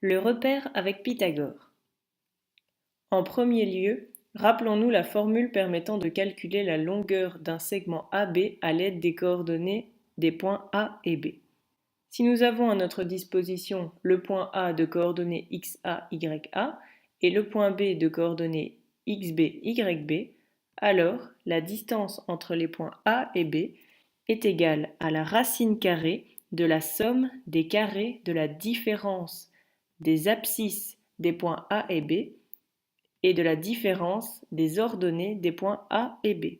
Le repère avec Pythagore. En premier lieu, rappelons-nous la formule permettant de calculer la longueur d'un segment AB à l'aide des coordonnées des points A et B. Si nous avons à notre disposition le point A de coordonnées XA, YA et le point B de coordonnées XB, YB, alors la distance entre les points A et B est égale à la racine carrée de la somme des carrés de la différence des abscisses des points A et B et de la différence des ordonnées des points A et B.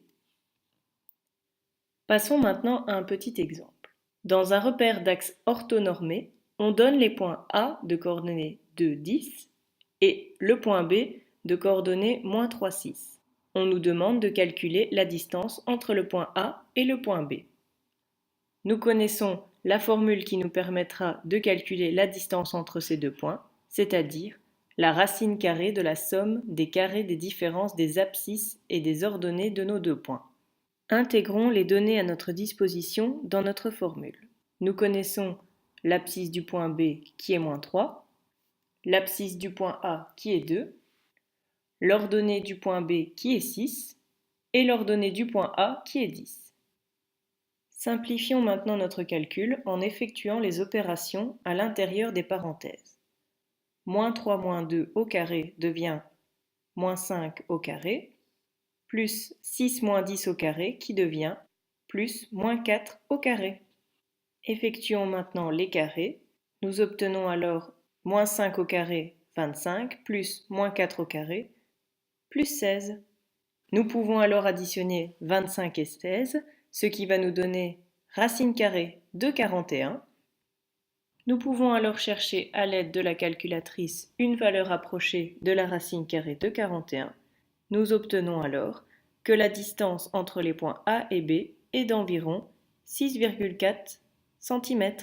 Passons maintenant à un petit exemple. Dans un repère d'axe orthonormé, on donne les points A de coordonnées 2, 10 et le point B de coordonnées moins 3, 6. On nous demande de calculer la distance entre le point A et le point B. Nous connaissons la formule qui nous permettra de calculer la distance entre ces deux points, c'est-à-dire la racine carrée de la somme des carrés des différences des abscisses et des ordonnées de nos deux points. Intégrons les données à notre disposition dans notre formule. Nous connaissons l'abscisse du point B qui est moins 3, l'abscisse du point A qui est 2, l'ordonnée du point B qui est 6 et l'ordonnée du point A qui est 10. Simplifions maintenant notre calcul en effectuant les opérations à l'intérieur des parenthèses. Moins 3 moins 2 au carré devient moins 5 au carré, plus 6 moins 10 au carré qui devient plus moins 4 au carré. Effectuons maintenant les carrés. Nous obtenons alors moins 5 au carré, 25, plus moins 4 au carré, plus 16. Nous pouvons alors additionner 25 et 16, ce qui va nous donner racine carrée de 41. Nous pouvons alors chercher à l'aide de la calculatrice une valeur approchée de la racine carrée de 41. Nous obtenons alors que la distance entre les points A et B est d'environ 6,4 cm.